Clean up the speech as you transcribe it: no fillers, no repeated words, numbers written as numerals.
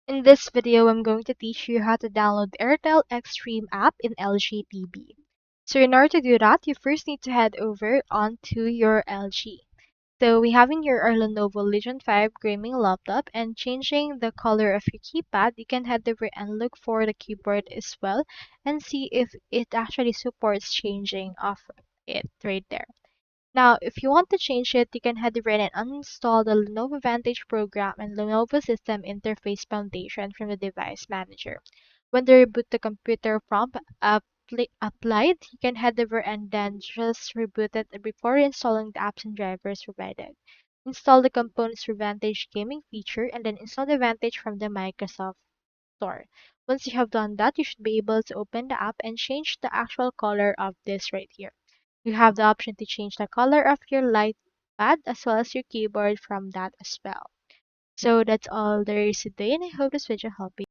In this video, I'm going to teach you how to download Airtel Extreme app in LG TV. So in order to do that, you first need to head over onto your LG. So we have in here our Lenovo Legion 5 gaming laptop, and changing the color of your keypad, you can head over and look for the keyboard as well and see if it actually supports changing of it right there. Now, if you want to change it, you can head over and uninstall the Lenovo Vantage program and Lenovo System Interface Foundation from the device manager. When the reboot the computer prompt applied, you can head over and then just reboot it before installing the apps and drivers provided. Install the components for Vantage Gaming feature and then install the Vantage from the Microsoft Store. Once you have done that, you should be able to open the app and change the actual color of this right here. You have the option to change the color of your light pad as well as your keyboard from that as well. So that's all there is today, and I hope this video helped you.